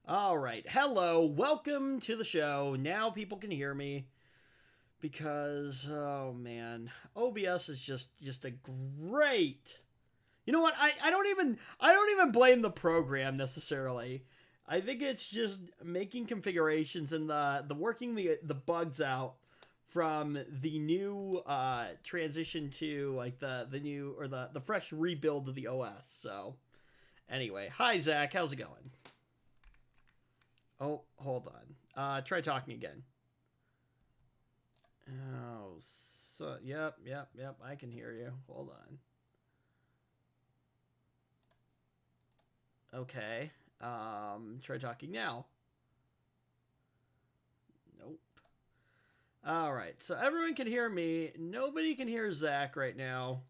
All right. Hello. Welcome to the show. Now people can hear me because oh man, OBS is just a great. You know what? I don't even blame the program necessarily. I think it's just making configurations and the working the bugs out from the new transition to like the new or the fresh rebuild of the OS. So anyway, hi Zach, how's it going? Oh, hold on. Try talking again. Oh, so yep. I can hear you. Hold on. Okay. Try talking now. Nope. All right. So everyone can hear me. Nobody can hear Zach right now.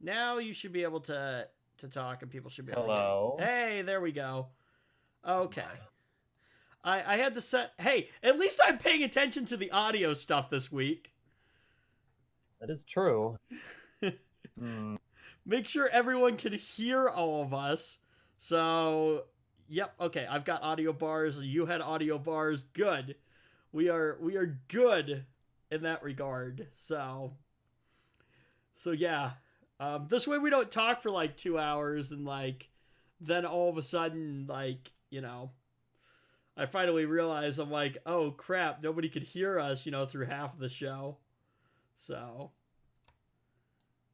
Now you should be able to talk, and people should be able to hear you. Hello. Hey, there we go. Okay. I had to set. Hey, at least I'm paying attention to the audio stuff this week. That is true. Hmm. Make sure everyone can hear all of us. So, yep, okay, I've got audio bars. You had audio bars. Good. We are good in that regard. So yeah. This way we don't talk for like 2 hours and like then all of a sudden I finally realize I'm like, oh crap, nobody could hear us, through half of the show. So,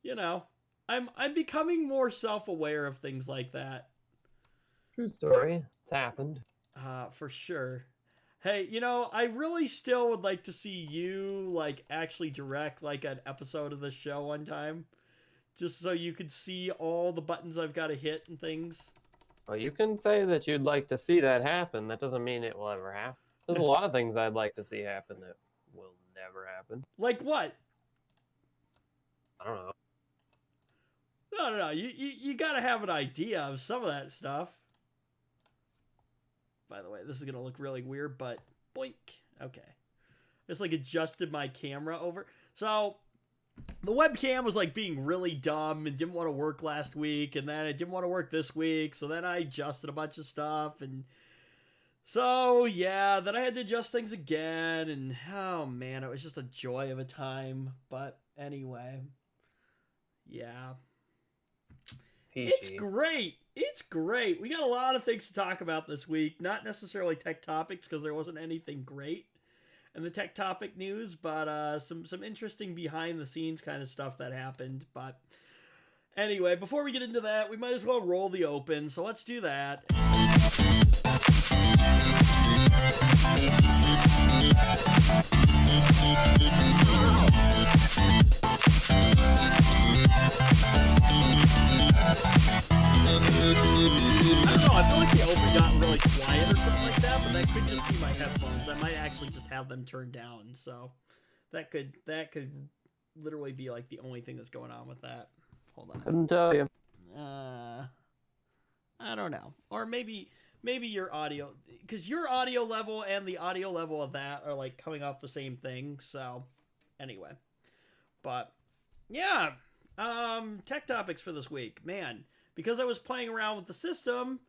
you know, I'm becoming more self-aware of things like that. True story. It's happened. For sure. Hey, I really still would like to see you like actually direct like an episode of the show one time, just so you could see all the buttons I've got to hit and things. Well, you can say that you'd like to see that happen. That doesn't mean it will ever happen. There's a lot of things I'd like to see happen that will never happen. Like what? I don't know. No. You got to have an idea of some of that stuff. By the way, this is gonna look really weird, but boink. Okay, just like adjusted my camera over. So the webcam was like being really dumb and didn't want to work last week, and then it didn't want to work this week. So then I adjusted a bunch of stuff, and so yeah, then I had to adjust things again, and oh man, it was just a joy of a time. But anyway, yeah. Peachy. It's great. It's great. We got a lot of things to talk about this week. Not necessarily tech topics because there wasn't anything great in the tech topic news, but some interesting behind the scenes kind of stuff that happened. But anyway, before we get into that, we might as well roll the open. So let's do that. I don't know, I feel like the open got really quiet or something like that, but that could just be my headphones. I might actually just have them turned down, so that could literally be like the only thing that's going on with that. Hold on. Couldn't tell you. I don't know. Or maybe your audio, because your audio level and the audio level of that are like coming off the same thing, so anyway. But yeah, tech topics for this week. Man, because I was playing around with the system,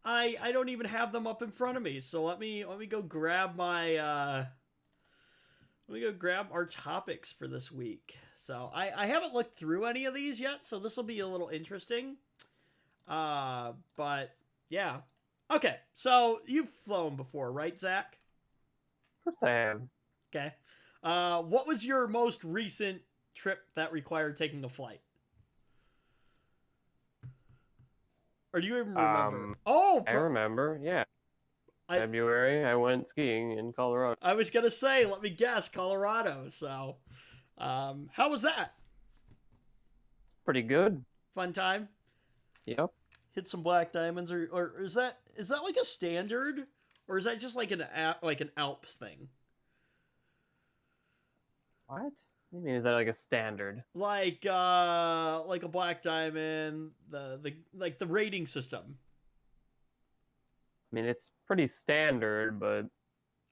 I don't even have them up in front of me. So let me go grab my let me go grab our topics for this week. So I haven't looked through any of these yet, so this will be a little interesting. But yeah. Okay, so you've flown before, right, Zach? Of course I have. Okay. What was your most recent trip that required taking a flight? Or do you even remember? I remember, yeah. February, I went skiing in Colorado. I was going to say, let me guess, Colorado. So, how was that? It's pretty good. Fun time? Yep. Hit some black diamonds, or is that like a standard, or is that just like an Alps thing? What? I mean, is that like a standard? Like a black diamond, the rating system. I mean, it's pretty standard, but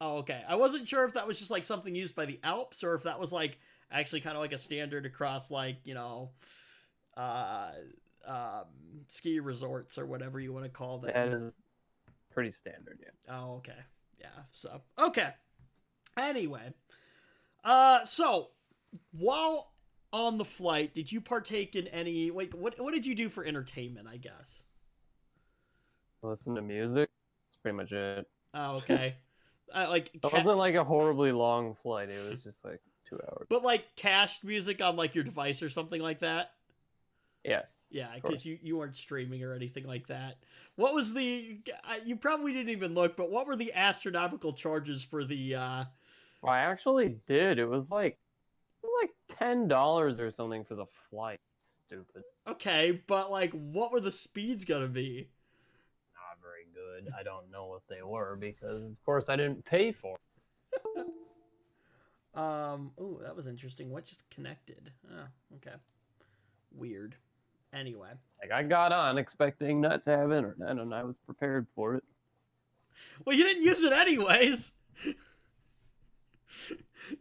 Oh, okay. I wasn't sure if that was just like something used by the Alps, or if that was like actually kind of like a standard across like uh, ski resorts or whatever you want to call them. pretty standard, yeah. Oh, okay. Yeah. So okay. Anyway, so while on the flight, did you partake in any? Like, what did you do for entertainment? I guess. Listen to music. That's pretty much it. Oh, okay. Like, It wasn't like a horribly long flight. It was just like 2 hours. but like cached music on like your device or something like that. Yes. Yeah, because you weren't streaming or anything like that. What was the? You probably didn't even look, but what were the astronomical charges for the? Well, I actually did. It was like $10 or something for the flight. Stupid. Okay, but like, what were the speeds gonna be? Not very good. I don't know what they were because, of course, I didn't pay for it. Oh, that was interesting. What just connected? Oh, okay. Weird. Anyway. Like, I got on expecting not to have internet, and I was prepared for it. Well, you didn't use it anyways.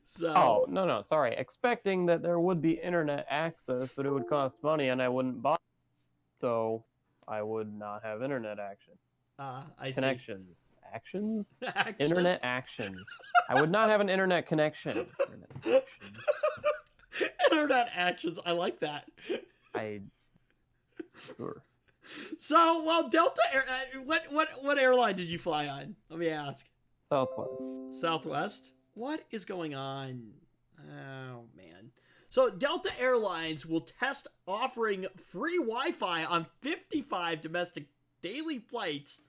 So. Oh, no, sorry. Expecting that there would be internet access, but it would cost money, and I wouldn't buy it. So I would not have internet action. I Connections. see. Actions? Actions? Internet actions. I would not have an internet connection. Internet actions. Internet actions. I like that. Sure. So, well, Delta Air. What airline did you fly on? Let me ask. Southwest. Southwest. What is going on? Oh man. So Delta Airlines will test offering free Wi-Fi on 55 domestic daily flights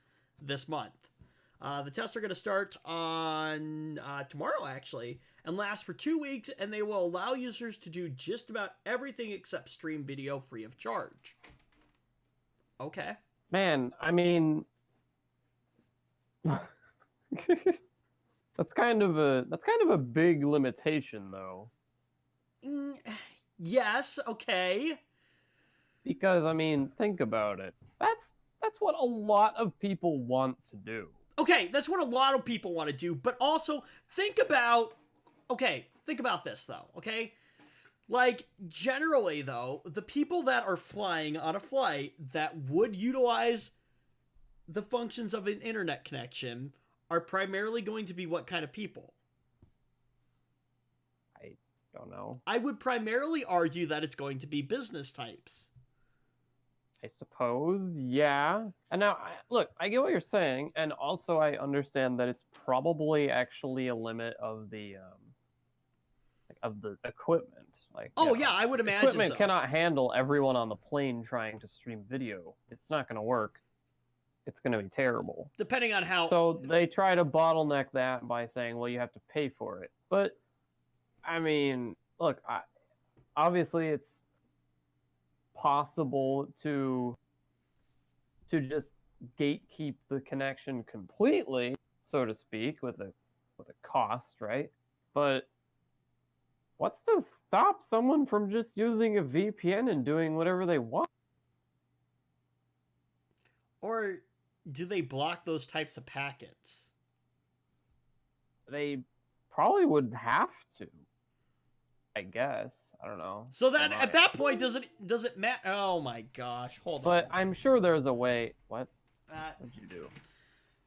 this month. The tests are going to start on tomorrow, actually, and last for 2 weeks, and they will allow users to do just about everything except stream video free of charge. Okay. Man, I mean, that's kind of a big limitation, though. Yes. Okay. Because I mean, think about it. That's what a lot of people want to do. Okay, that's what a lot of people want to do, but also think about this though, okay? Like, generally though, the people that are flying on a flight that would utilize the functions of an internet connection are primarily going to be what kind of people? I don't know. I would primarily argue that it's going to be business types. I suppose, yeah. And now, look, I get what you're saying, and also I understand that it's probably actually a limit of the equipment. Like, oh yeah, I would imagine equipment so. cannot handle everyone on the plane trying to stream video. It's not going to work. It's going to be terrible. Depending on how. So they try to bottleneck that by saying, well, you have to pay for it. But I mean, look, obviously it's possible to just gatekeep the connection completely, so to speak, with a cost, right? But what's to stop someone from just using a VPN and doing whatever they want? Or do they block those types of packets? They probably would have to. I guess. I don't know. So then, at that point, does it matter? Oh my gosh! Hold on. But I'm sure there's a way. What? What'd you do?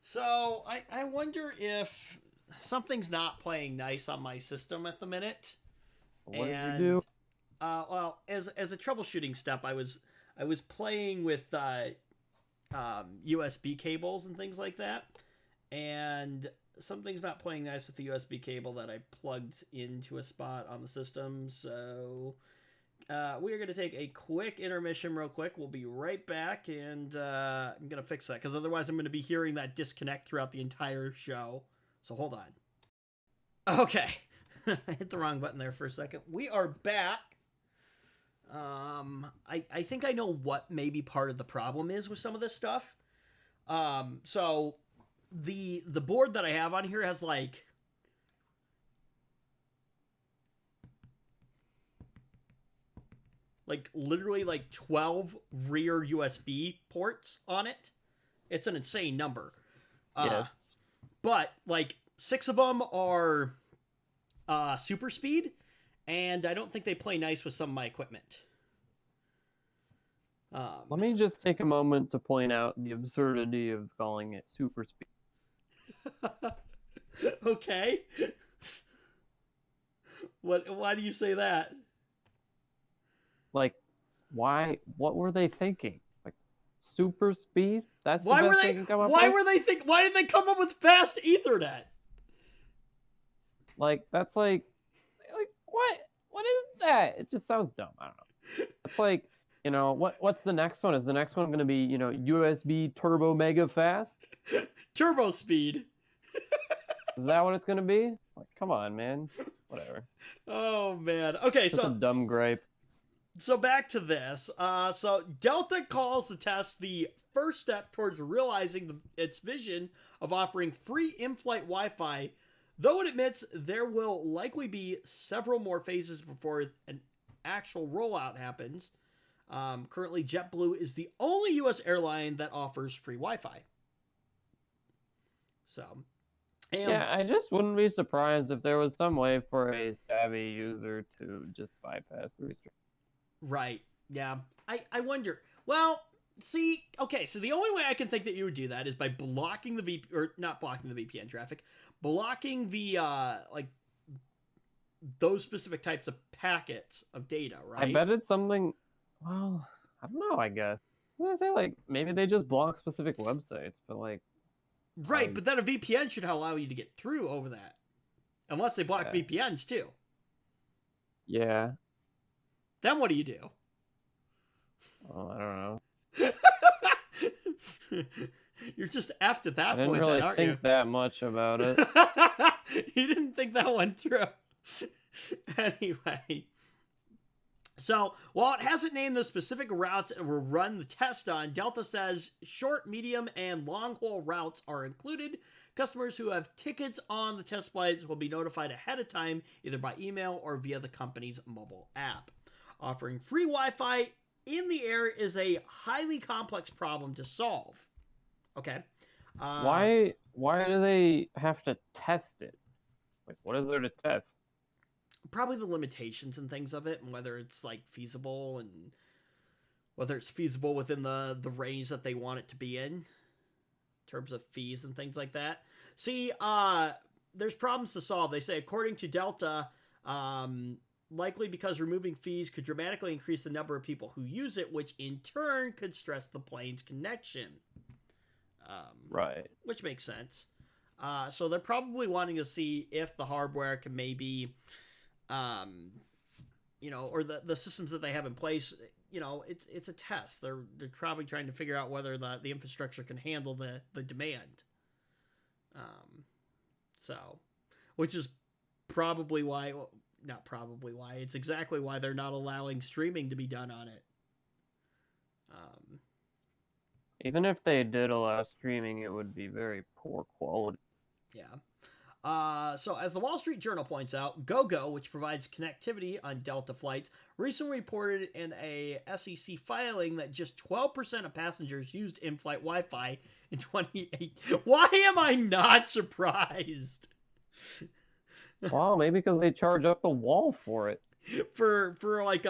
So I wonder if something's not playing nice on my system at the minute. What did you do? Well, as a troubleshooting step, I was playing with USB cables and things like that, and something's not playing nice with the USB cable that I plugged into a spot on the system. So we are going to take a quick intermission real quick. We'll be right back, and I'm going to fix that, because otherwise I'm going to be hearing that disconnect throughout the entire show. So hold on. Okay. I hit the wrong button there for a second. We are back. I think I know what maybe part of the problem is with some of this stuff. So the board that I have on here has like literally like 12 rear USB ports on it. It's an insane number. Yes. But like 6 of them are super speed, and I don't think they play nice with some of my equipment. Let me just take a moment to point out the absurdity of calling it super speed. Okay. Why do you say that? Like, why? What were they thinking? Like, super speed? That's the Why were best they they can come up why with? were they why did they come up with fast Ethernet? Like, that's like what? What is that? It just sounds dumb. I don't know. It's like, what's the next one? Is the next one going to be, USB turbo mega fast? Turbo speed. Is that what it's going to be? Like, come on, man. Whatever. Oh man. Okay, Just a dumb gripe. so back to this. So Delta calls the test the first step towards realizing its vision of offering free in-flight Wi-Fi, though it admits there will likely be several more phases before an actual rollout happens. Currently, JetBlue is the only U.S. airline that offers free Wi-Fi. So, Yeah, I just wouldn't be surprised if there was some way for a savvy user to just bypass the restriction. Right. Yeah. I wonder. Well, see, okay, so the only way I can think that you would do that is by blocking the or not blocking the VPN traffic, blocking the like those specific types of packets of data, right? I bet it's something. Well, I don't know. I guess I was gonna say like maybe they just block specific websites, but like Right, but then a VPN should allow you to get through over that, unless they block VPNs too. Yeah. Then what do you do? Oh, I don't know. You're just effed at that I didn't point, really then, aren't think that much about it. You didn't think that one through. Anyway. So, while it hasn't named the specific routes it will run the test on, Delta says short, medium, and long haul routes are included. Customers who have tickets on the test flights will be notified ahead of time, either by email or via the company's mobile app. Offering free Wi-Fi in the air is a highly complex problem to solve. Okay. Why do they have to test it? Like, what is there to test? Probably the limitations and things of it, and whether it's like feasible, and whether it's feasible within the range that they want it to be in terms of fees and things like that. See, there's problems to solve. They say, according to Delta, likely because removing fees could dramatically increase the number of people who use it, which in turn could stress the plane's connection. Right. Which makes sense. So they're probably wanting to see if the hardware can maybe, or the systems that they have in place, it's a test. They're probably trying to figure out whether the infrastructure can handle the demand. Which is probably why, well, not probably why, it's exactly why they're not allowing streaming to be done on it. Even if they did allow streaming, it would be very poor quality. Yeah. So as the Wall Street Journal points out, GoGo, which provides connectivity on Delta flights, recently reported in a SEC filing that just 12% of passengers used in-flight Wi-Fi in 2018. Why am I not surprised? Well, maybe because they charge up the wall for it. For like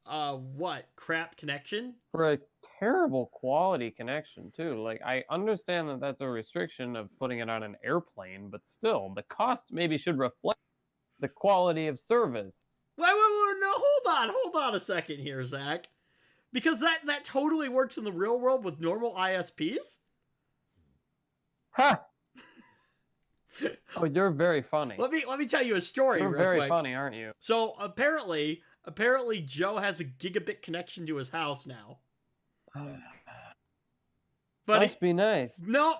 what, crap connection? For a terrible quality connection too. Like, I understand that that's a restriction of putting it on an airplane, but still, the cost maybe should reflect the quality of service. Wait, no, hold on a second here, Zach. Because that totally works in the real world with normal ISPs. Ha! Oh, you're very funny. Let me tell you a story. You're real very quick. funny, aren't you? So apparently Joe has a gigabit connection to his house now. But must be nice. No.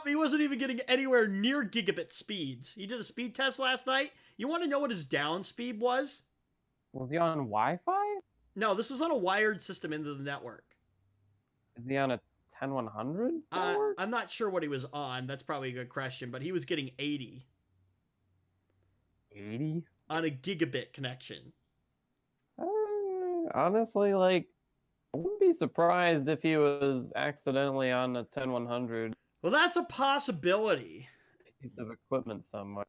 He wasn't even getting anywhere near gigabit speeds. He did a speed test last night. You want to know what his down speed was? Was he on Wi-Fi? No, this was on a wired system into the network. Is he on a 10100? I'm not sure what he was on. That's probably a good question, but he was getting 80. 80? On a gigabit connection. Honestly, like, I wouldn't be surprised if he was accidentally on a 10100. Well, that's a possibility. Piece of equipment somewhere.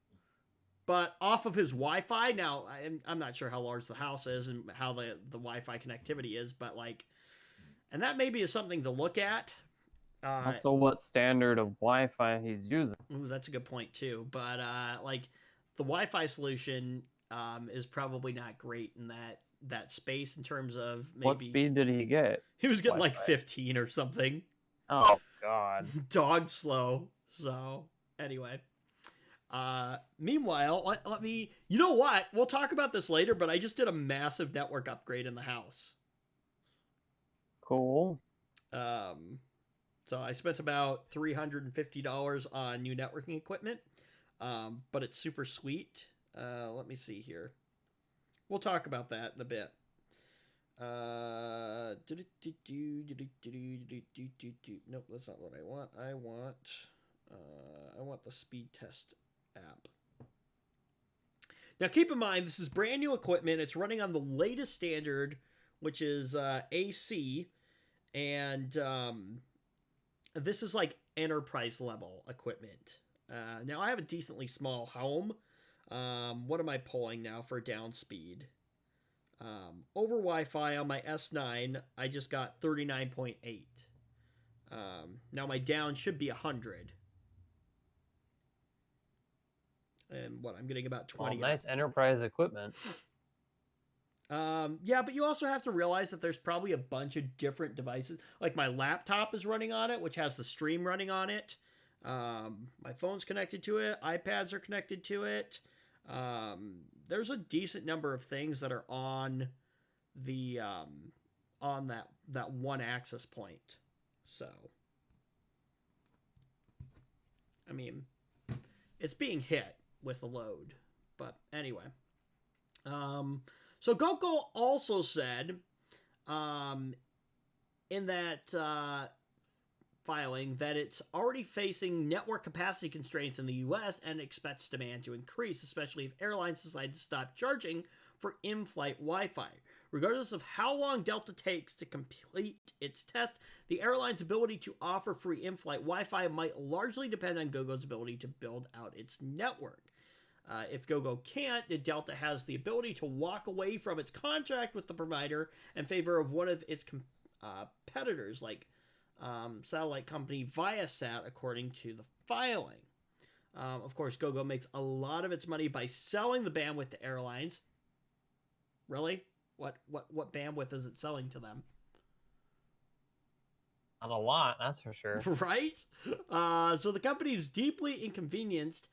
But off of his Wi-Fi, now, I'm not sure how large the house is and how the Wi-Fi connectivity is, but, like, And that maybe is something to look at. Also, what standard of Wi-Fi he's using? Ooh, that's a good point too. But like the Wi-Fi solution is probably not great in that space in terms of maybe What speed did he get? he was getting like Wi-Fi? 15 or something. Oh God. Dog slow. So anyway. Meanwhile, let me. You know what? We'll talk about this later. But I just did a massive network upgrade in the house. Cool. So I spent about $350 on new networking equipment, but it's super sweet. Let me see here. We'll talk about that in a bit. Nope, that's not what I want. I want the speed test app. Now keep in mind, this is brand new equipment. It's running on the latest standard, which is AC, and this is like enterprise level equipment. Now I have a decently small home. What am I pulling now for down speed? Over Wi-Fi on my S9, I just got 39.8. Now my down should be 100. And what, I'm getting about 20. Well, nice enterprise equipment. Yeah, but you also have to realize that there's probably a bunch of different devices. Like my laptop is running on it, which has the stream running on it. My phone's connected to it. iPads are connected to it. There's a decent number of things that are on the on that one access point. So, I mean, it's being hit with the load. But anyway, so GoGo also said in that filing that it's already facing network capacity constraints in the US and expects demand to increase, especially if airlines decide to stop charging for in-flight Wi-Fi. Regardless of how long Delta takes to complete its test, the airline's ability to offer free in-flight Wi-Fi might largely depend on GoGo's ability to build out its network. If GoGo can't, Delta has the ability to walk away from its contract with the provider in favor of one of its competitors, like satellite company Viasat, according to the filing. Of course, GoGo makes a lot of its money by selling the bandwidth to airlines. Really? What bandwidth is it selling to them? Not a lot, that's for sure. Right? So the company is deeply inconvenienced,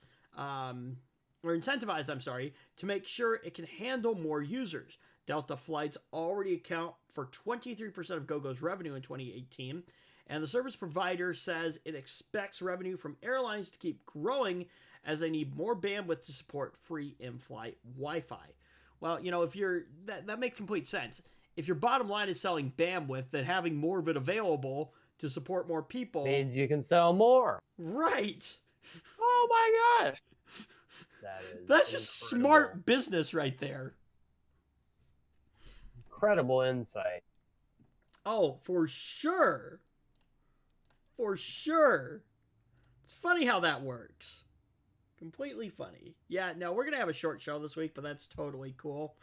or incentivized, I'm sorry, to make sure it can handle more users. Delta flights already account for 23% of GoGo's revenue in 2018, and the service provider says it expects revenue from airlines to keep growing as they need more bandwidth to support free in-flight Wi-Fi. Well, you know, if you're that makes complete sense. If your bottom line is selling bandwidth, then having more of it available to support more people means you can sell more. Right. Oh my gosh. That's just smart business right there. Incredible insight. Oh, for sure. For sure. It's funny how that works. Completely funny. Yeah, no, we're going to have a short show this week, but that's totally cool.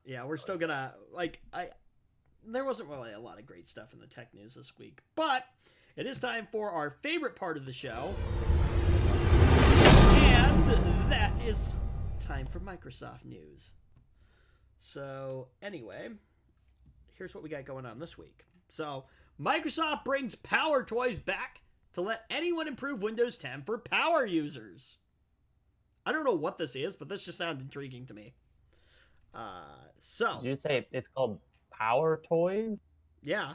Yeah, we're still going to, there wasn't really a lot of great stuff in the tech news this week, but it is time for our favorite part of the show. And that is time for Microsoft news. So, anyway, here's what we got going on this week. So, Microsoft brings PowerToys back to let anyone improve Windows 10 for power users. I don't know what this is, but this just sounds intriguing to me. Did you say it's called PowerToys? Yeah.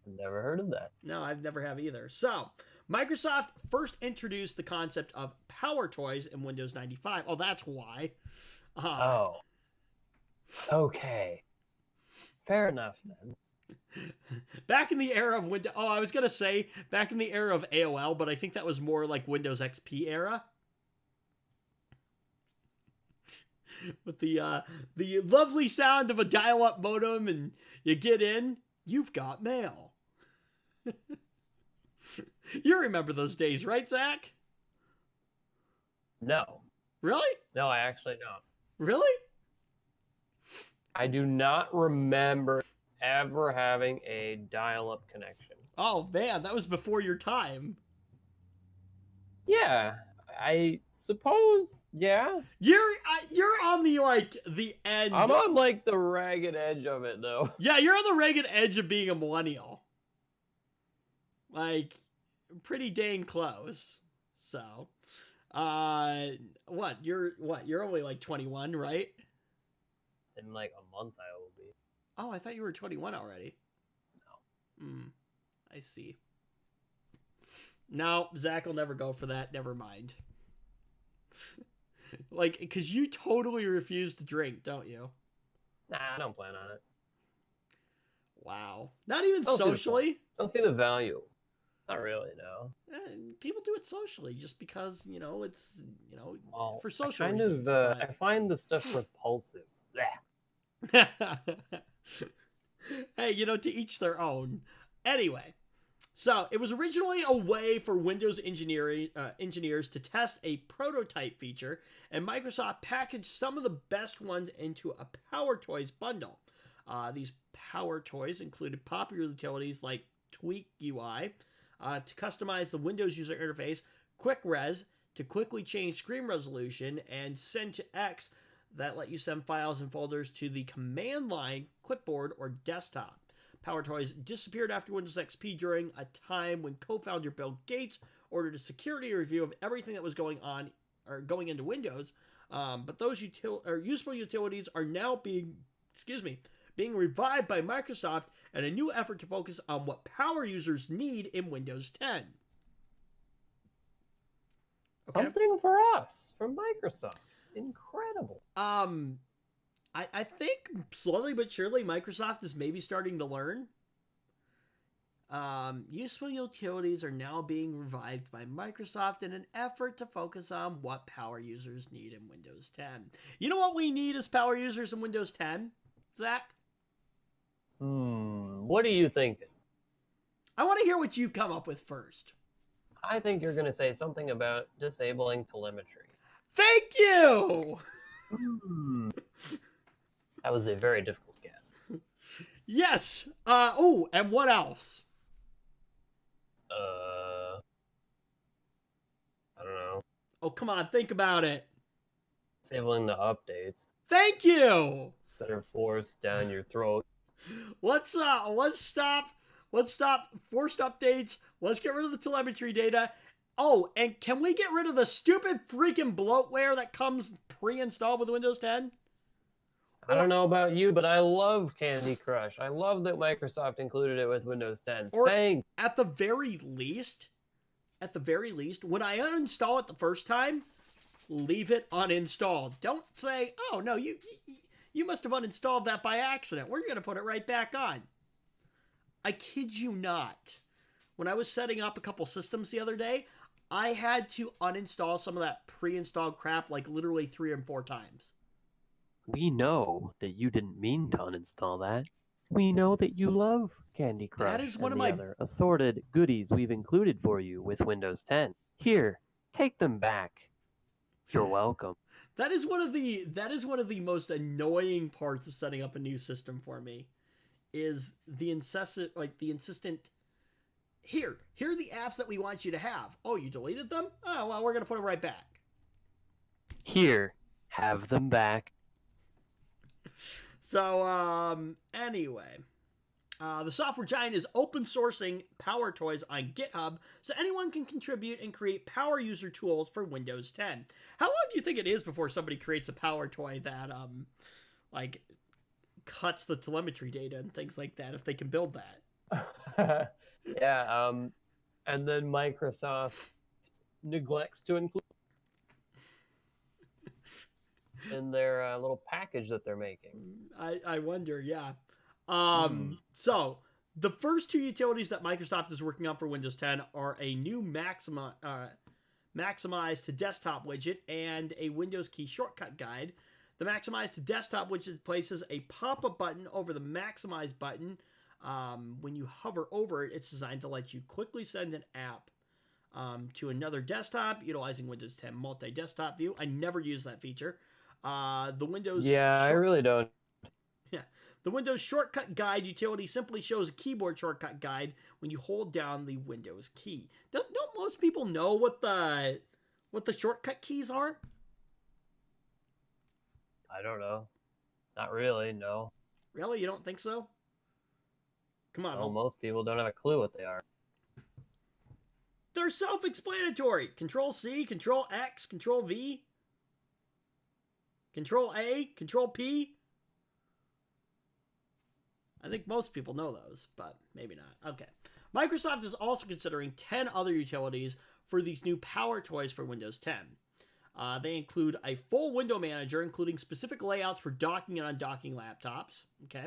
I've never heard of that. No, I've never have either. So, Microsoft first introduced the concept of PowerToys in Windows 95. Oh, that's why. Okay. Fair enough, then. Back in the era of Windows... Oh, I was going to say back in the era of AOL, but I think that was more like Windows XP era. With the lovely sound of a dial-up modem, and you get in, you've got mail. You remember those days, right, Zach? No. Really? No, I actually don't. Really? I do not remember ever having a dial-up connection. Oh man, that was before your time. Yeah, I suppose. Yeah, You're on the end. I'm on like the ragged edge of it though. Yeah, you're on the ragged edge of being a millennial. Like, pretty dang close. So, You're only like 21, right? In like a month, I will be. Oh, I thought you were 21 already. No. I see. No, Zach will never go for that. Never mind. Like, because you totally refuse to drink, don't you? Nah, I don't plan on it. Wow. Not even Don't socially? Don't see the value. Not really, no. People do it socially just because, it's, Well, for social I reasons. I find the stuff repulsive. Hey, to each their own. Anyway, so it was originally a way for Windows engineers to test a prototype feature, and Microsoft packaged some of the best ones into a PowerToys bundle. These PowerToys included popular utilities like Tweak UI to customize the Windows user interface, Quick Res to quickly change screen resolution, and Send to X that let you send files and folders to the command line, clipboard, or desktop. PowerToys disappeared after Windows XP during a time when co-founder Bill Gates ordered a security review of everything that was going into Windows. But those useful utilities are now being revived by Microsoft in a new effort to focus on what power users need in Windows 10. Okay. Something for us from Microsoft. Incredible. I think slowly but surely Microsoft is maybe starting to learn. Useful utilities are now being revived by Microsoft in an effort to focus on what power users need in Windows 10. You know what we need as power users in Windows 10, Zach? What are you thinking? I want to hear what you come up with first. I think you're going to say something about disabling telemetry. Thank you! That was a very difficult guess. Yes. And what else? I don't know. Oh, come on, think about it. Disabling the updates Thank you. that are forced down your throat. Let's stop forced updates. Let's get rid of the telemetry data. Oh, and can we get rid of the stupid freaking bloatware that comes pre-installed with Windows 10? I don't know about you, but I love Candy Crush. I love that Microsoft included it with Windows 10. Thanks. At the very least, when I uninstall it the first time, leave it uninstalled. Don't say, "Oh no, you must have uninstalled that by accident. We're going to put it right back on." I kid you not. When I was setting up a couple systems the other day, I had to uninstall some of that pre-installed crap like literally 3 and 4 times. We know that you didn't mean to uninstall that. We know that you love Candy Crush That is one and of the my other assorted goodies we've included for you with Windows 10. Here, take them back. You're welcome. That is one of the most annoying parts of setting up a new system for me, is the insistent. Here are the apps that we want you to have. Oh, you deleted them? Oh, well, we're gonna put them right back. Here, have them back. So, anyway. The software giant is open sourcing PowerToys on GitHub so anyone can contribute and create power user tools for Windows 10. How long do you think it is before somebody creates a PowerToy that, cuts the telemetry data and things like that, if they can build that? Yeah, and then Microsoft neglects to include in their little package that they're making. I wonder, yeah. So, the first 2 utilities that Microsoft is working on for Windows 10 are a new Maximize to Desktop widget and a Windows key shortcut guide. The Maximize to Desktop widget places a pop-up button over the Maximize button. When you hover over it, it's designed to let you quickly send an app to another desktop, utilizing Windows 10 multi-desktop view. I never use that feature. The Windows... Yeah, I really don't. Yeah. The Windows Shortcut Guide utility simply shows a keyboard shortcut guide when you hold down the Windows key. Don't most people know what the shortcut keys are? I don't know. Not really, no. Really? You don't think so? Come on. No, most people don't have a clue what they are. They're self-explanatory. Control C, Control X, Control V, Control A, Control P. I think most people know those, but maybe not. Okay. Microsoft is also considering 10 other utilities for these new PowerToys for Windows 10. They include a full window manager, including specific layouts for docking and undocking laptops. Okay.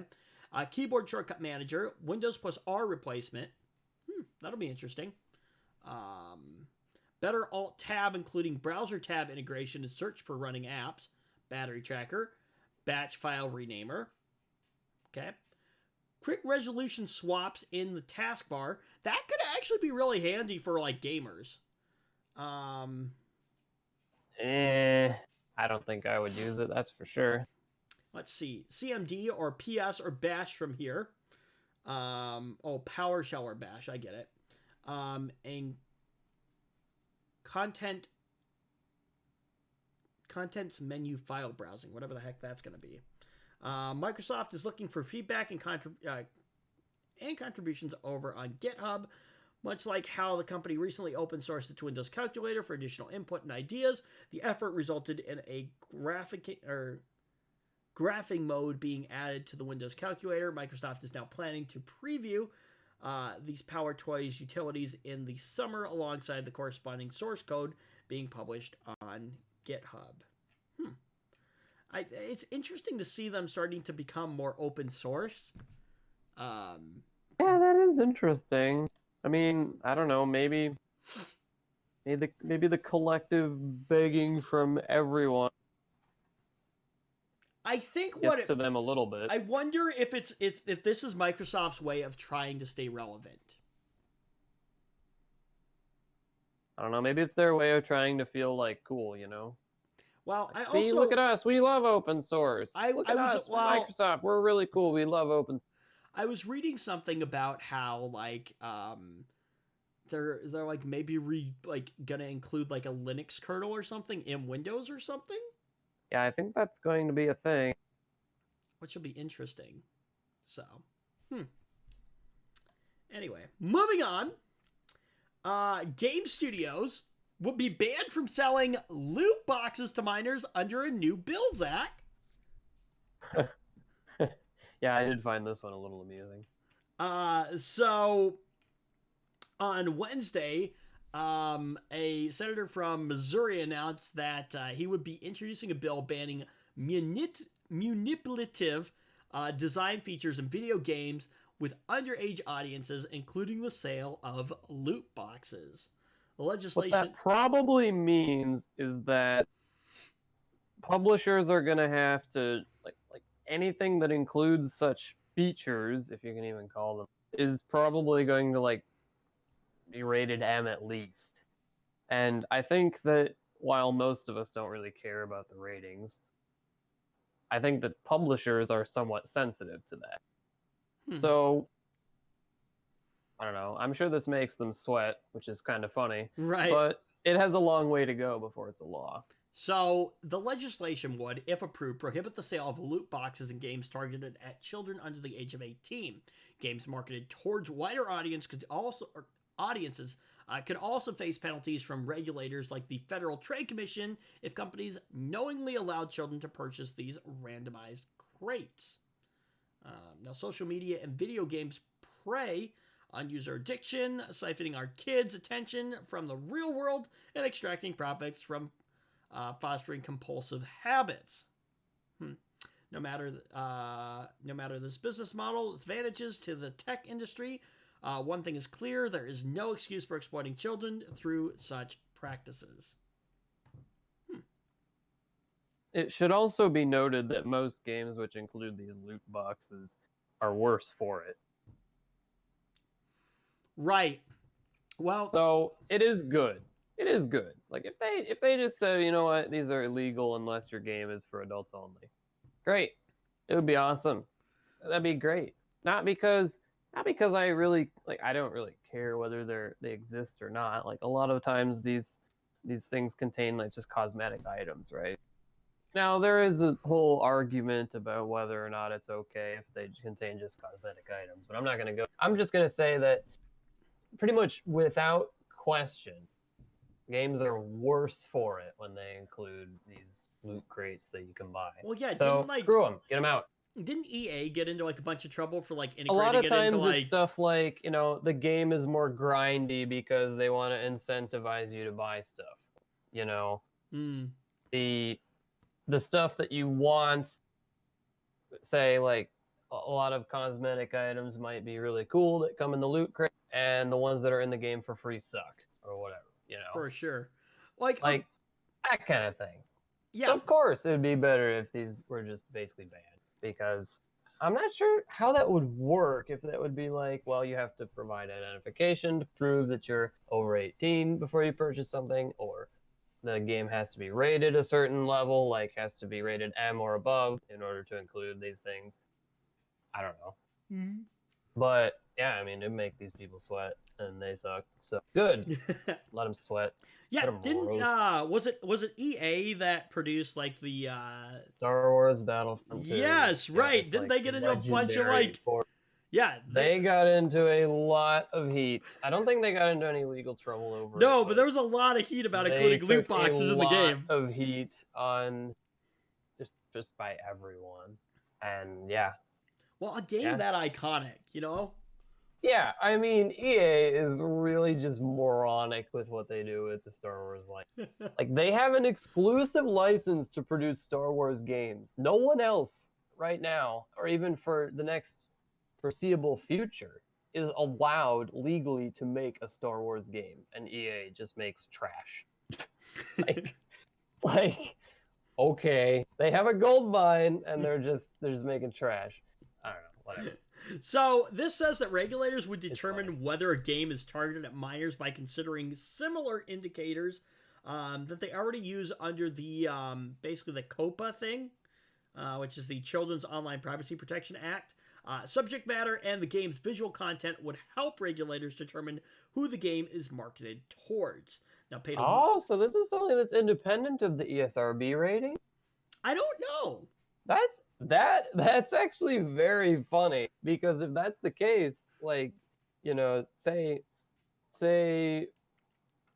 A keyboard shortcut manager, Windows plus R replacement. That'll be interesting. Better Alt Tab, including browser tab integration and search for running apps. Battery tracker. Batch file renamer. Okay. Quick resolution swaps in the taskbar. That could actually be really handy for, like, gamers. I don't think I would use it, that's for sure. Let's see. CMD or PS or Bash from here. PowerShell or Bash. I get it. And contents menu file browsing, whatever the heck that's going to be. Microsoft is looking for feedback and contributions over on GitHub, much like how the company recently open sourced its Windows Calculator for additional input and ideas. The effort resulted in a graphing mode being added to the Windows Calculator. Microsoft is now planning to preview these PowerToys utilities in the summer alongside the corresponding source code being published on GitHub. It's interesting to see them starting to become more open source. Yeah, that is interesting. I mean, I don't know, maybe the collective begging from everyone I think gets to them a little bit. I wonder if if this is Microsoft's way of trying to stay relevant. I don't know, maybe it's their way of trying to feel like cool, you know? Well, Like, look at us, we love open source. Look at us, Microsoft, we're really cool, we love open source. I was reading something about how, like, they're like maybe gonna include like a Linux kernel or something in Windows or something. Yeah, I think that's going to be a thing. Which will be interesting. So, Anyway, moving on. Game studios will be banned from selling loot boxes to minors under a new Bills Act. Yeah, I did find this one a little amusing. So on Wednesday, a senator from Missouri announced that he would be introducing a bill banning manipulative design features in video games with underage audiences, including the sale of loot boxes. The legislation. What that probably means is that publishers are going to have to like anything that includes such features, if you can even call them, is probably going to like be rated M at least. And I think that while most of us don't really care about the ratings, I think that publishers are somewhat sensitive to that. So, I don't know. I'm sure this makes them sweat, which is kind of funny. Right. But it has a long way to go before it's a law. So, the legislation would, if approved, prohibit the sale of loot boxes in games targeted at children under the age of 18. Games marketed towards wider audiences could also face penalties from regulators like the Federal Trade Commission if companies knowingly allowed children to purchase these randomized crates. Now, social media and video games prey on user addiction, siphoning our kids' attention from the real world and extracting profits from fostering compulsive habits. No matter this business model's advantages to the tech industry, one thing is clear: there is no excuse for exploiting children through such practices. It should also be noted that most games which include these loot boxes are worse for it. Right. Well, so it is good. It is good. Like if they just said, you know what, these are illegal unless your game is for adults only. Great. It would be awesome. that'd be great. Not because I really like. I don't really care whether they exist or not. Like a lot of times these things contain like just cosmetic items, right? Now there is a whole argument about whether or not it's okay if they contain just cosmetic items, but I'm not gonna go. I'm just gonna say that pretty much without question, games are worse for it when they include these loot crates that you can buy. Well, yeah, So screw them, get them out. didn't EA get into like a bunch of trouble for like A lot integrating of it into times like it's stuff like, the game is more grindy because they want to incentivize you to buy stuff. You know, mm, the the stuff that you want, say like a lot of cosmetic items might be really cool that come in the loot crate, and the ones that are in the game for free suck or whatever. for sure. Like, Like that kind of thing. yeah, So of course it would be better if these were just basically banned, because I'm not sure how that would work. If that would be like, well, you have to provide identification to prove that you're over 18 before you purchase something, or the game has to be rated a certain level, like has to be rated M or above in order to include these things. I don't know. Mhm. But yeah, I mean, it make these people sweat, and they suck. So good, let them sweat. yeah. Let 'em Didn't roast. was it EA that produced like the Star Wars Battlefront 2. yes, Yeah, right? it's Didn't like they get into a bunch of legendary like for. yeah? They got into a lot of heat. I don't think they got into any legal trouble over it. No, but there was a lot of heat about they including loot took a boxes in the lot game. of heat on just by everyone. And yeah. Well, a game Yeah. that iconic. Yeah, I mean, EA is really just moronic with what they do with the Star Wars line. Like, they have an exclusive license to produce Star Wars games. No one else right now, or even for the next foreseeable future, is allowed legally to make a Star Wars game, and EA just makes trash. like, like, okay, they have a gold mine, and they're just making trash. I don't know, whatever. So this says that regulators would funny. determine whether a game is targeted at minors by considering similar indicators that they already use under the basically the COPA thing, which is the Children's Online Privacy Protection Act. Subject matter and the game's visual content would help regulators determine who the game is marketed towards. Now, Oh, so this is something that's independent of the ESRB rating? I don't know. That's actually very funny, because if that's the case, like, say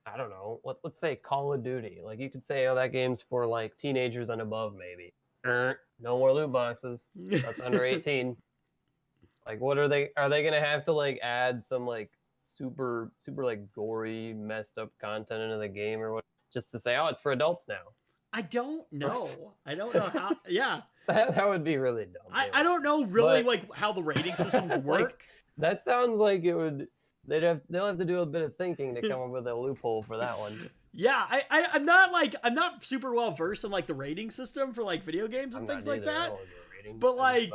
I don't know, let's say Call of Duty. Like, you could say, oh, that game's for like teenagers and above, maybe. No more loot boxes. That's under 18. Like, what are they gonna have to like add some like super like gory, messed up content into the game or what, just to say, oh, it's for adults now? I don't know. I don't know how. Yeah, that would be really dumb. I don't know really But- like how the rating systems work. That sounds like it would. They'll have to do a bit of thinking to come up with a loophole for that one. Yeah, I'm not super well versed in like the rating system for like video games and things like that. But like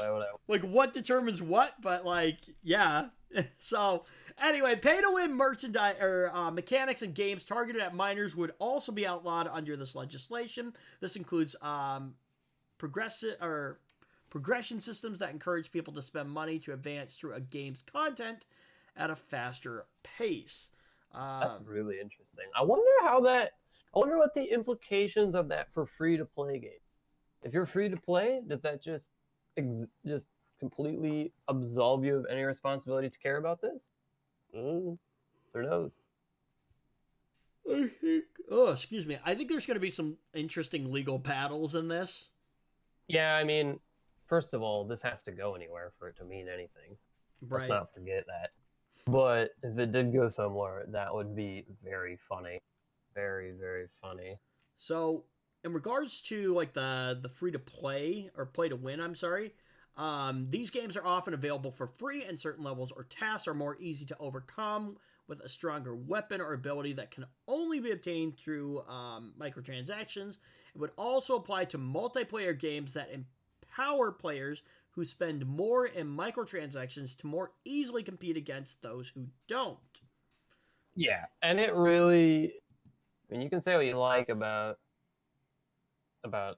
what determines what? But like, yeah. So anyway, pay to win merchandise or mechanics and games targeted at minors would also be outlawed under this legislation. This includes progression systems that encourage people to spend money to advance through a game's content at a faster pace. That's really interesting. I wonder what the implications of that for free-to-play games. If you're free to play, does that just completely absolve you of any responsibility to care about this? Who knows? Excuse me. I think there's going to be some interesting legal battles in this. Yeah, I mean, first of all, this has to go anywhere for it to mean anything. Right. Let's not forget that. But if it did go somewhere, that would be very funny. Very, very funny. So, in regards to like the free to play or play to win, I'm sorry, these games are often available for free, and certain levels or tasks are more easy to overcome with a stronger weapon or ability that can only be obtained through microtransactions. It would also apply to multiplayer games that empower players who spend more in microtransactions to more easily compete against those who don't. Yeah, and it really, I mean, you can say what you like about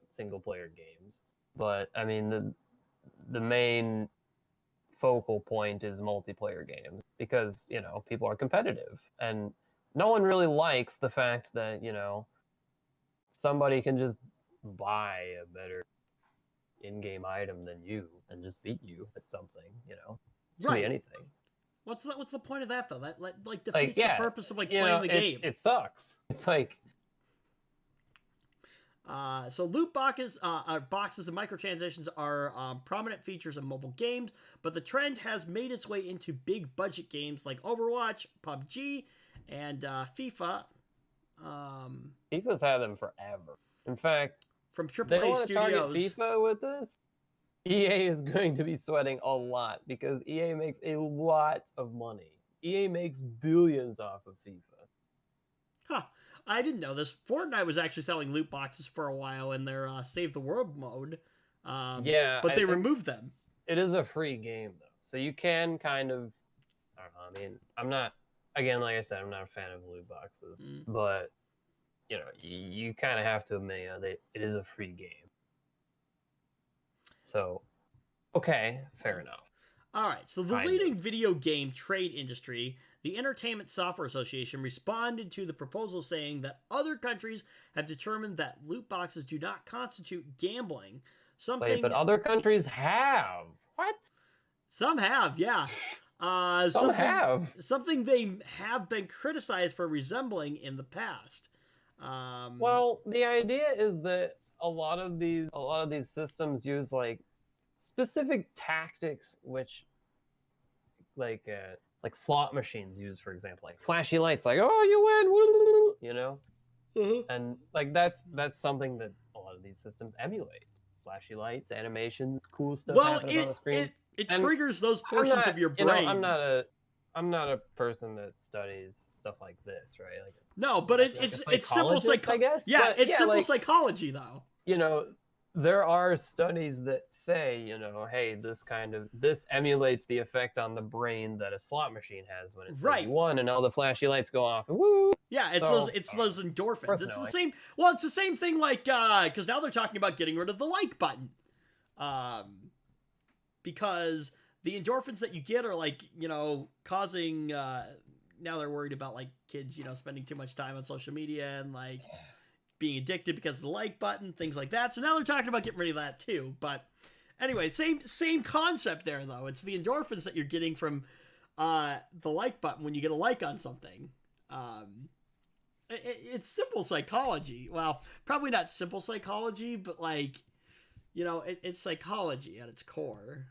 single player games, but I mean the main focal point is multiplayer games because, people are competitive. And no one really likes the fact that, somebody can just buy a better in-game item than you and just beat you at something, Could be Right. anything. What's the point of that though? That like defeats Like, yeah, the purpose of playing the game. It sucks. It's like, So loot boxes and microtransactions are prominent features of mobile games, but the trend has made its way into big budget games like Overwatch, PUBG, and FIFA. FIFA's had them forever. In fact, From they AAA don't want to target Studios. FIFA with this. EA is going to be sweating a lot because EA makes a lot of money. EA makes billions off of FIFA. Huh. I didn't know this. Fortnite was actually selling loot boxes for a while in their Save the World mode. Yeah, but they removed them. It is a free game, though. So you can kind of... I don't know. I mean, I'm not... Again, like I said, I'm not a fan of loot boxes. But, you kind of have to admit that it is a free game. So, okay, fair enough. All right, so the leading video game trade industry, the Entertainment Software Association, responded to the proposal saying that other countries have determined that loot boxes do not constitute gambling. Wait, but other countries have. What? Some have, yeah. Some have. Something they have been criticized for resembling in the past. Well, the idea is that a lot of these systems use specific tactics, which like slot machines use, for example, like flashy lights, like, oh, you win, and that's something that a lot of these systems emulate. Flashy lights, animations, cool stuff happening on the screen. It triggers those portions of your brain. I'm not a person that studies stuff like this, right? No, but it's simple psychology, I guess. Yeah, it's simple psychology, though. There are studies that say, hey, this emulates the effect on the brain that a slot machine has when it's won, and all the flashy lights go off, and woo. Yeah, it's those endorphins. It's the same. Well, it's the same thing, because now they're talking about getting rid of the like button, because the endorphins that you get are causing. Now they're worried about kids, spending too much time on social media and being addicted because of the like button, things like that. So now they're talking about getting rid of that too. But anyway, same concept there though. It's the endorphins that you're getting from the like button when you get a like on something. It's simple psychology. Well, probably not simple psychology, but it's psychology at its core.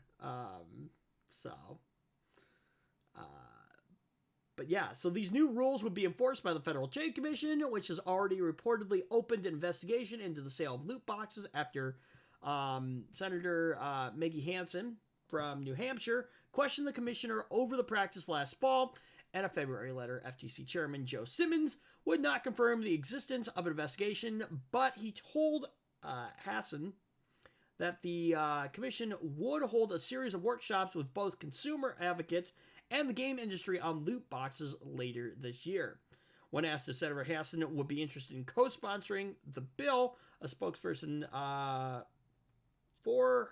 But yeah, so these new rules would be enforced by the Federal Trade Commission, which has already reportedly opened an investigation into the sale of loot boxes after Senator Maggie Hansen from New Hampshire questioned the commissioner over the practice last fall. And a February letter, FTC Chairman Joe Simmons would not confirm the existence of an investigation, but he told Hassan that the commission would hold a series of workshops with both consumer advocates and the game industry on loot boxes later this year. When asked if Senator Hassan would be interested in co-sponsoring the bill, a spokesperson for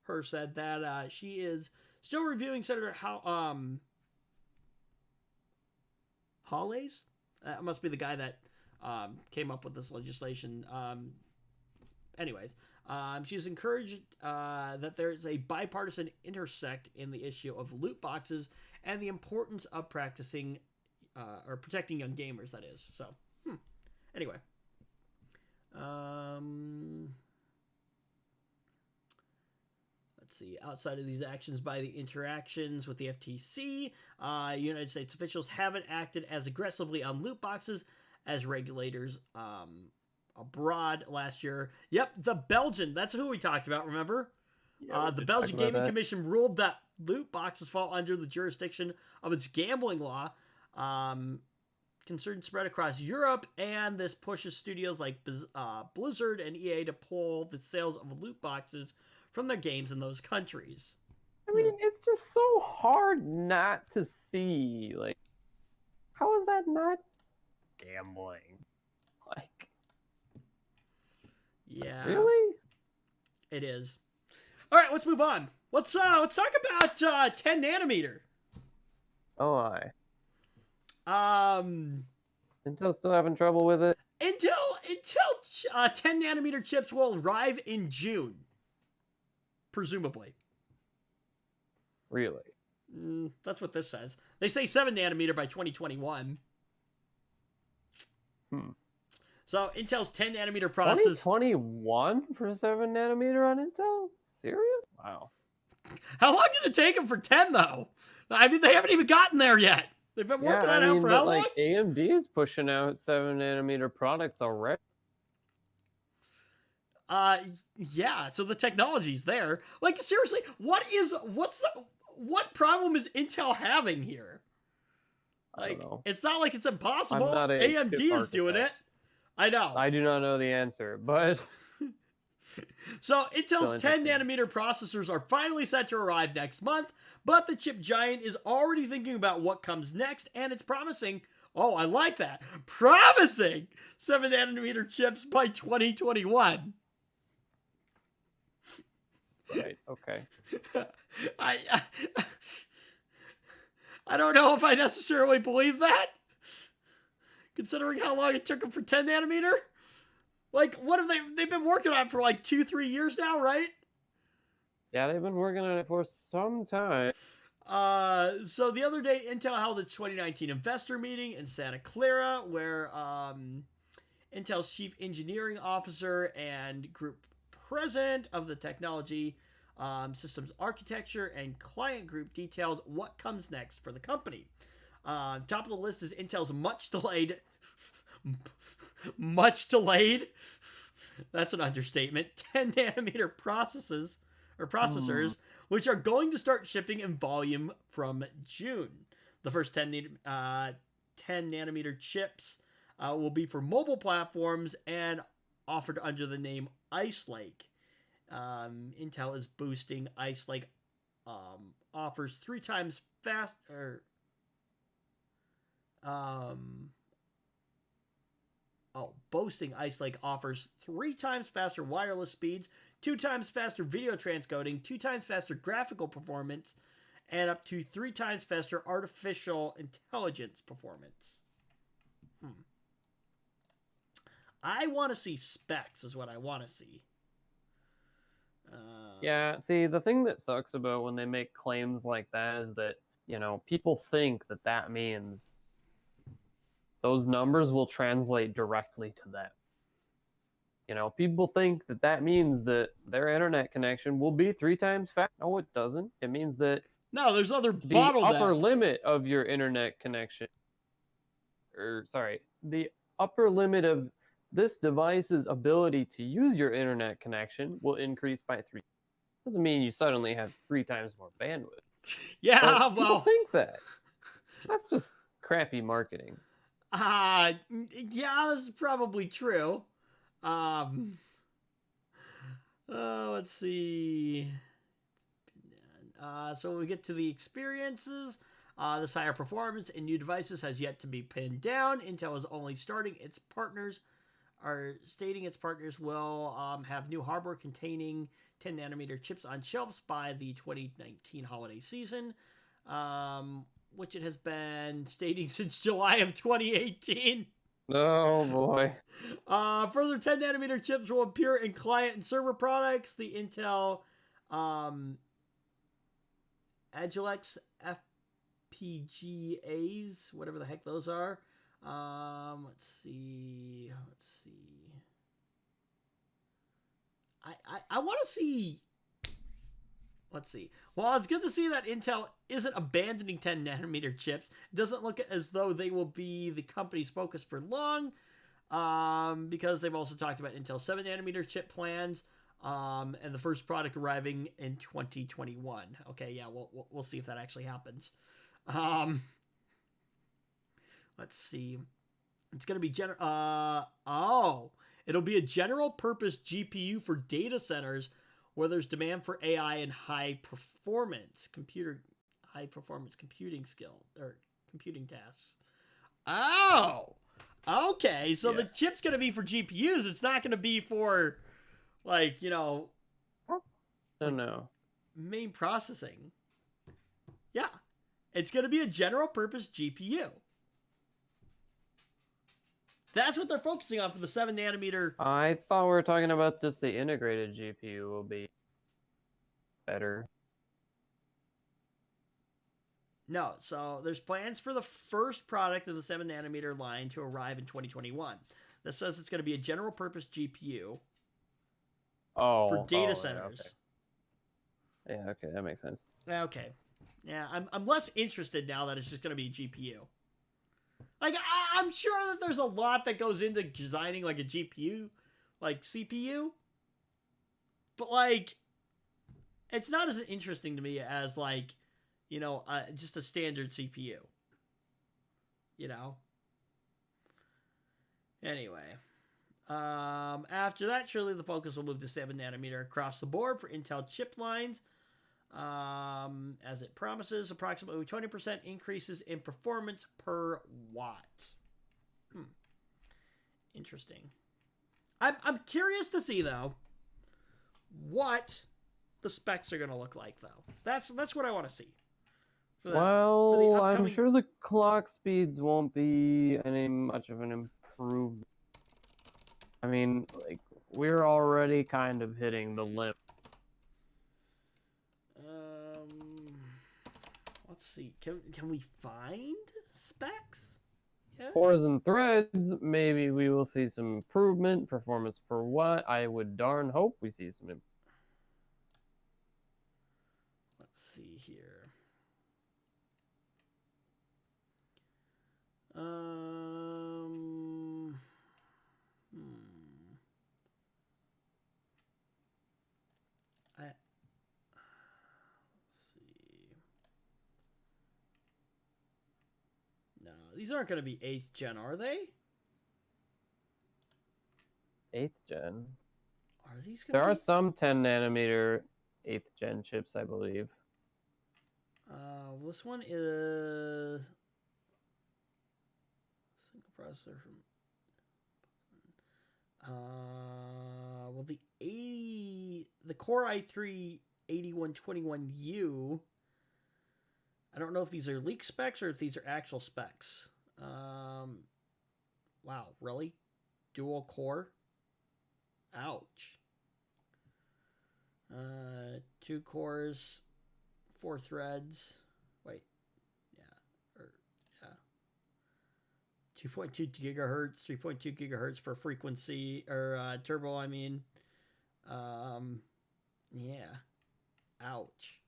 her said that she is still reviewing Senator Hawley's. That must be the guy that came up with this legislation. She's encouraged that there is a bipartisan intersect in the issue of loot boxes and the importance of practicing or protecting young gamers, that is. So, anyway. Let's see. Outside of these actions by the interactions with the FTC, United States officials haven't acted as aggressively on loot boxes as regulators abroad last year. Yep, the Belgian. That's who we talked about, remember? Yeah, the Belgian Gaming Commission ruled that loot boxes fall under the jurisdiction of its gambling law. Concern spread across Europe, and this pushes studios like Blizzard and EA to pull the sales of loot boxes from their games in those countries. I mean, it's just so hard not to see. How is that not gambling? Yeah. Really? It is. All right, let's move on. Let's talk about 10 nanometer. Oh, I. Um, Intel's still having trouble with it. Intel 10 nanometer chips will arrive in June, presumably. Really? That's what this says. They say 7 nanometer by 2021. So Intel's 10 nanometer process. 2021 for 7 nanometer on Intel? Serious? Wow. How long did it take them for 10 though? I mean, they haven't even gotten there yet. They've been working on it out for how long? Like AMD is pushing out 7 nanometer products already. Yeah. So the technology's there. Like, seriously, what problem is Intel having here? Like, it's not like it's impossible. AMD is doing it. I know. I do not know the answer, but so Intel's 10 nanometer processors are finally set to arrive next month, but the chip giant is already thinking about what comes next, and it's promising, oh, I like that, promising 7 nanometer chips by 2021. Right, okay. I don't know if I necessarily believe that, considering how long it took them for 10 nanometer. Like, what have they've been working on it for like 2-3 years now, right? Yeah, they've been working on it for some time. So the other day, Intel held its 2019 investor meeting in Santa Clara, where Intel's chief engineering officer and group president of the technology, systems architecture, and client group detailed what comes next for the company. Top of the list is Intel's much delayed, that's an understatement, 10 nanometer processors, which are going to start shipping in volume from June. The first 10 nanometer chips will be for mobile platforms and offered under the name Ice Lake. Intel is boosting Ice Lake offers 3 times faster. Boasting Ice Lake offers 3 times faster wireless speeds, 2 times faster video transcoding, 2 times faster graphical performance, and up to 3 times faster artificial intelligence performance. I want to see specs, is what I want to see. Yeah, see, the thing that sucks about when they make claims like that is that, people think that means those numbers will translate directly to them. People think that means that their internet connection will be 3 times fast. No, it doesn't. It means that there's other the bottlenecks. upper limit of your internet connection, the upper limit of this device's ability to use your internet connection will increase by 3. Doesn't mean you suddenly have 3 times more bandwidth. Yeah, but people think that. That's just crappy marketing. Yeah, this is probably true. Let's see. So when we get to the experiences, this higher performance in new devices has yet to be pinned down. Intel is only stating its partners will have new hardware containing 10 nanometer chips on shelves by the 2019 holiday season, which it has been stating since July of 2018. Oh boy. Further 10 nanometer chips will appear in client and server products. The Intel Agilex FPGAs, whatever the heck those are. Let's see. I want to see. Let's see. Well, it's good to see that Intel isn't abandoning 10 nanometer chips. It doesn't look as though they will be the company's focus for long, because they've also talked about Intel 7 nanometer chip plans, and the first product arriving in 2021. Okay, yeah, we'll see if that actually happens. Let's see. It's going to be it'll be a general purpose GPU for data centers where there's demand for AI and high performance computing tasks. Oh, okay. So the chip's going to be for GPUs. It's not going to be for, like, What? No. main processing. Yeah. It's going to be a general purpose GPU. That's what they're focusing on for the 7 nanometer. I thought we were talking about just the integrated GPU will be better. No, so there's plans for the first product of the 7 nanometer line to arrive in 2021. That says it's going to be a general purpose GPU for data centers. Yeah, okay, that makes sense. Okay. Yeah, I'm less interested now that it's just going to be a GPU. Like, I'm sure that there's a lot that goes into designing, like, a GPU, like, CPU. But, like, it's not as interesting to me as, like, you know, just a standard CPU. You know? Anyway. After that, surely the focus will move to 7 nanometer across the board for Intel chip lines. As it promises, approximately 20% increases in performance per watt. Interesting. I'm curious to see, though, what the specs are going to look like, though. That's what I want to see. Well, I'm sure the clock speeds won't be any much of an improvement. I mean, like, we're already kind of hitting the limit. Let's see. Can we find specs? Yeah. Cores and threads, maybe we will see some improvement. Performance per watt, I would darn hope we see some improvement. Let's see here. Let's see. No, these aren't going to be 8th gen, are they? 8th gen. Are these going to There be? are some 10 nanometer 8th gen chips, I believe. This one is single processor from. Well, the Core i3 8121U. I don't know if these are leak specs or if these are actual specs. Wow, really? Dual core? Ouch. 2 cores, 4 threads. Wait, yeah, 2.2 gigahertz, 3.2 gigahertz per frequency, or turbo, I mean. Yeah. Ouch.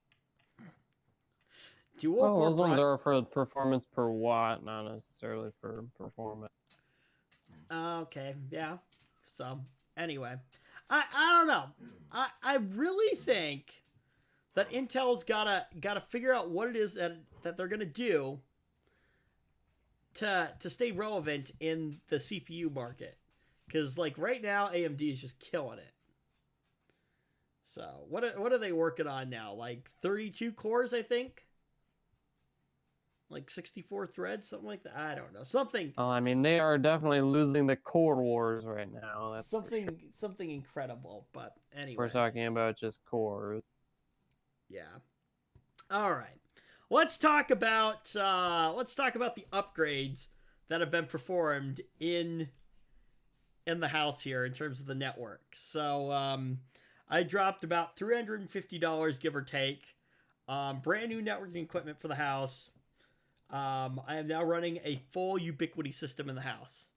Dual Well, core those ones are for performance per watt, not necessarily for performance. Okay, yeah. So, anyway. I don't know. I really think that Intel's gotta figure out what it is that they're gonna do to stay relevant in the CPU market. Because, like, right now, AMD is just killing it. So, what are they working on now? Like 32 cores, I think? Like 64 threads, something like that? I don't know. Something. Well, I mean, they are definitely losing the core wars right now. That's something incredible, but anyway. We're talking about just cores. Yeah. All right. Let's talk about the upgrades that have been performed in the house here in terms of the network. So I dropped about $350, give or take, brand new networking equipment for the house. I am now running a full Ubiquity system in the house.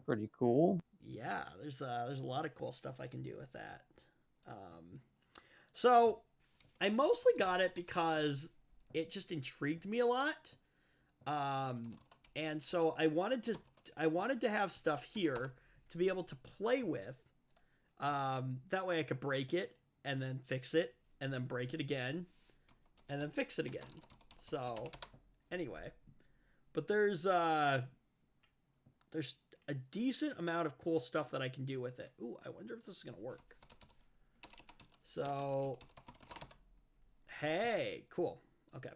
Pretty cool. Yeah, there's a lot of cool stuff I can do with that. So I mostly got it because it just intrigued me a lot. And so I wanted to have stuff here to be able to play with. That way I could break it and then fix it and then break it again and then fix it again. So anyway, but there's a decent amount of cool stuff that I can do with it. Ooh, I wonder if this is gonna work. So, hey, cool. Okay.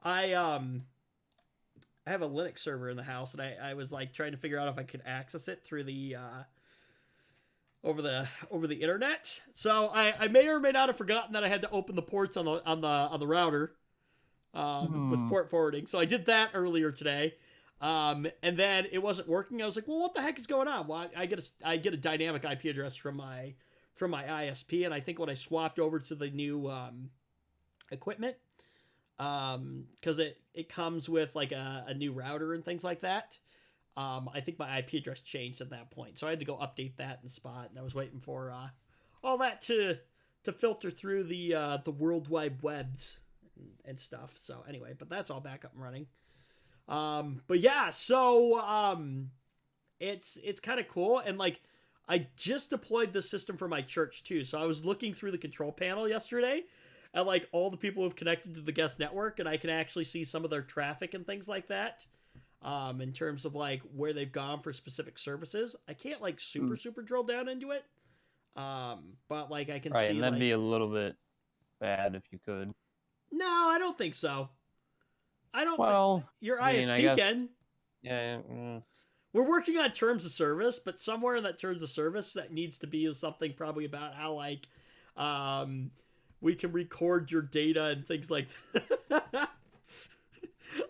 I have a Linux server in the house, and I was like trying to figure out if I could access it through the over the internet. So I may or may not have forgotten that I had to open the ports on the router with port forwarding. So I did that earlier today. And then it wasn't working. I was like, well, what the heck is going on? Well, I get a dynamic IP address from my ISP, and I think when I swapped over to the new equipment, because it comes with like a new router and things like that. I think my IP address changed at that point, so I had to go update that in Spot, and I was waiting for all that to filter through the World Wide Webs and stuff. So anyway, but that's all back up and running. But yeah, so it's kind of cool, and like I just deployed the system for my church too. So I was looking through the control panel yesterday at like all the people who've connected to the guest network, and I can actually see some of their traffic and things like that. In terms of like where they've gone for specific services. I can't like super drill down into it. But like I can see, and that'd like, be a little bit bad if you could. No, I don't think so. I don't think your ISP I guess, can. Yeah. We're working on terms of service, but somewhere in that terms of service that needs to be something probably about how like we can record your data and things like that.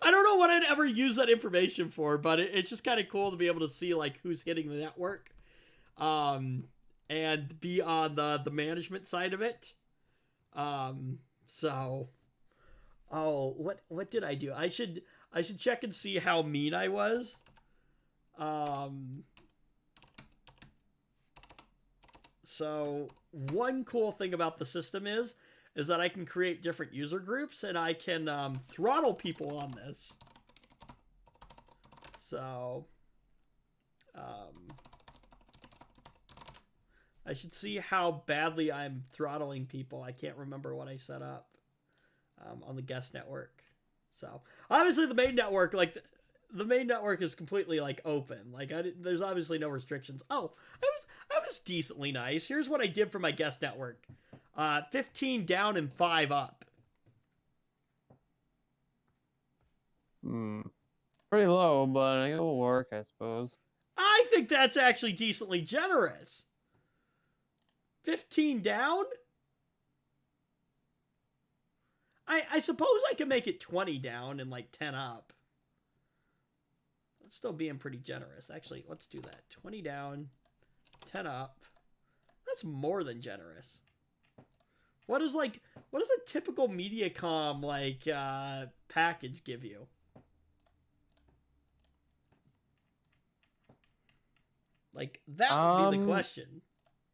I don't know what I'd ever use that information for, but it's just kind of cool to be able to see like who's hitting the network, and be on the management side of it. So, what did I do? I should check and see how mean I was. So one cool thing about the system is that I can create different user groups, and I can throttle people on this. So I should see how badly I'm throttling people. I can't remember what I set up on the guest network. So obviously the main network, like the main network is completely like open. Like there's obviously no restrictions. Oh, I was decently nice. Here's what I did for my guest network. 15 down and 5 up. Pretty low, but it'll work, I suppose. I think that's actually decently generous. 15 down? I suppose I can make it 20 down and like 10 up. That's still being pretty generous. Actually, let's do that. 20 down, 10 up. That's more than generous. What does a typical Mediacom like package give you? Like that would be the question.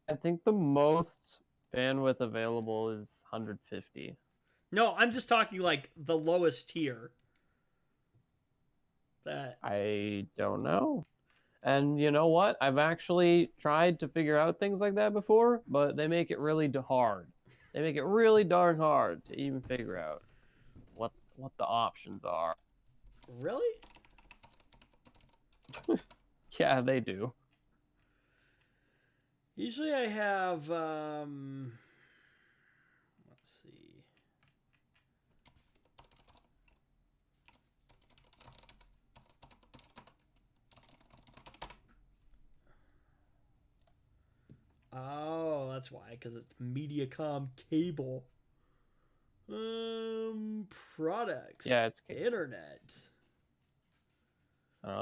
I think the most bandwidth available is 150. No, I'm just talking like the lowest tier. That I don't know. And you know what? I've actually tried to figure out things like that before, but they make it really hard. They make it really darn hard to even figure out what the options are. Really? Yeah, they do. Usually I have let's see. Oh, that's why, because it's Mediacom cable. Products. Yeah, it's cable. Internet.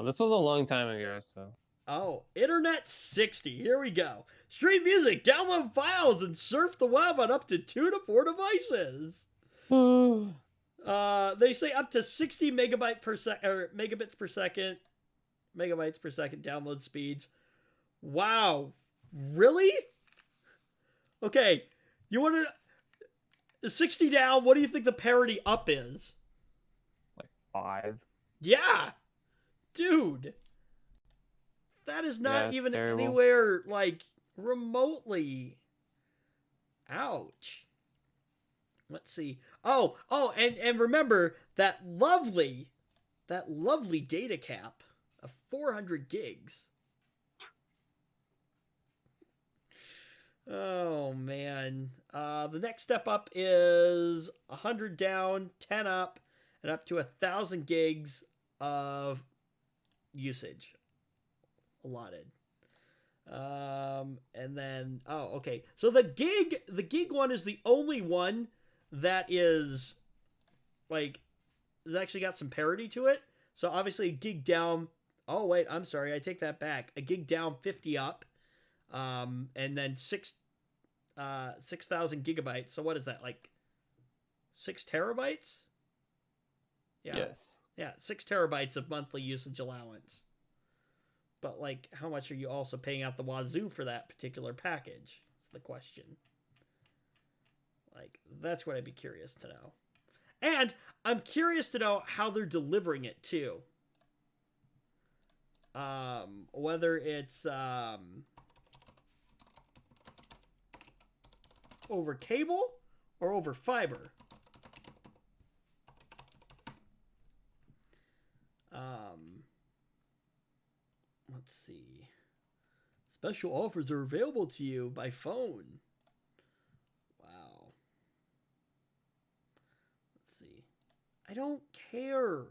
This was a long time ago, so. Oh, Internet 60. Here we go. Stream music, download files, and surf the web on up to 2 to 4 devices. They say up to 60 megabits per second download speeds. Wow. Really? Okay. You want to 60 down, what do you think the parity up is? Like 5. Yeah. Dude. That is not even terrible. Anywhere like remotely. Ouch. Let's see. Oh, and remember that lovely data cap of 400 gigs. Oh man. The next step up is 100 down, 10 up, and up to 1,000 gigs of usage allotted. And then okay. So the gig one is the only one that is like has actually got some parity to it. So obviously a gig down. Oh wait, I'm sorry, I take that back. A gig down, 50 up, and then 6,000 gigabytes. So what is that, like 6 terabytes? Yeah. Yes. Yeah, 6 terabytes of monthly usage allowance. But like, how much are you also paying out the wazoo for that particular package? That's the question. Like, that's what I'd be curious to know. And I'm curious to know how they're delivering it too. Whether it's over cable or over fiber. Let's see. Special offers are available to you by phone. Wow. Let's see. I don't care.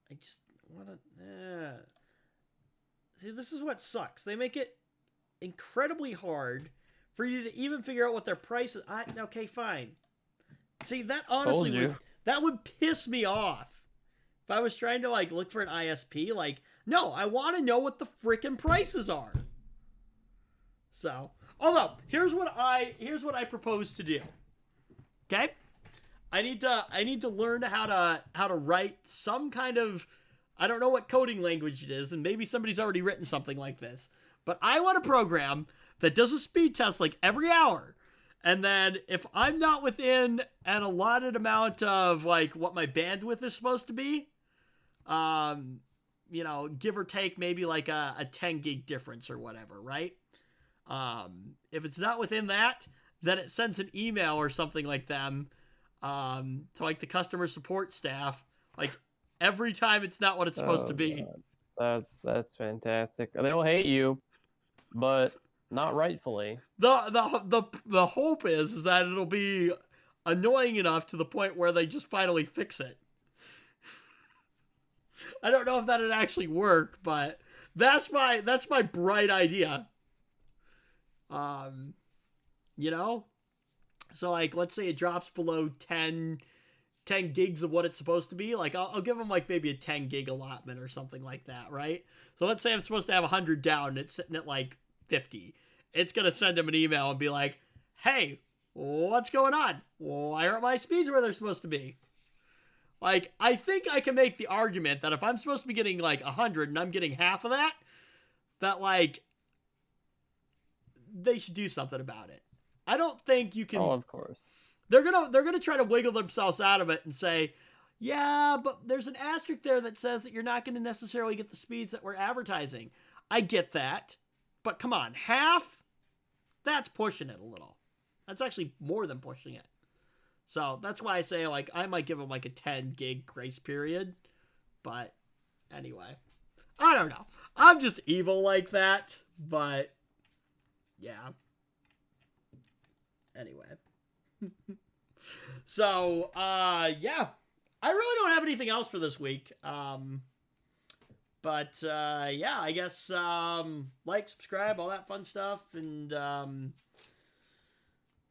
I just want to... See, this is what sucks. They make it incredibly hard for you to even figure out what their price is. Okay, fine. See, that honestly that would piss me off. If I was trying to like look for an ISP, like, no, I want to know what the freaking prices are. So, although here's what I propose to do. Okay, I need to learn how to write some kind of, I don't know what coding language it is, and maybe somebody's already written something like this, but I want a program that does a speed test like every hour. And then if I'm not within an allotted amount of like what my bandwidth is supposed to be, you know, give or take maybe like a 10 gig difference or whatever, right? If it's not within that, then it sends an email or something like them, to like the customer support staff, like every time it's not what it's supposed to be. God. That's fantastic. They'll hate you, but not rightfully. The hope is that it'll be annoying enough to the point where they just finally fix it. I don't know if that'd actually work, but that's my bright idea. You know? So like, let's say it drops below 10 gigs of what it's supposed to be. Like I'll give them like maybe a 10 gig allotment or something like that, right? So let's say I'm supposed to have 100 down and it's sitting at like 50. It's going to send them an email and be like, hey, what's going on? Why aren't my speeds where they're supposed to be? Like, I think I can make the argument that if I'm supposed to be getting like 100 and I'm getting half of that, that like, they should do something about it. I don't think you can... Oh, of course. They're gonna try to wiggle themselves out of it and say, yeah, but there's an asterisk there that says that you're not going to necessarily get the speeds that we're advertising. I get that, but come on, half? That's pushing it a little. That's actually more than pushing it. So that's why I say, like, I might give them like a 10 gig grace period. But anyway, I don't know. I'm just evil like that, but yeah. Anyway. So, yeah. I really don't have anything else for this week. But yeah, I guess like, subscribe, all that fun stuff, and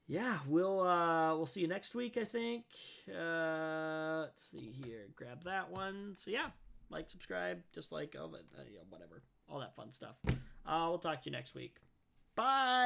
yeah, we'll see you next week, I think. Let's see here, grab that one. So yeah, like, subscribe, dislike, all that, whatever, all that fun stuff. We'll talk to you next week. Bye.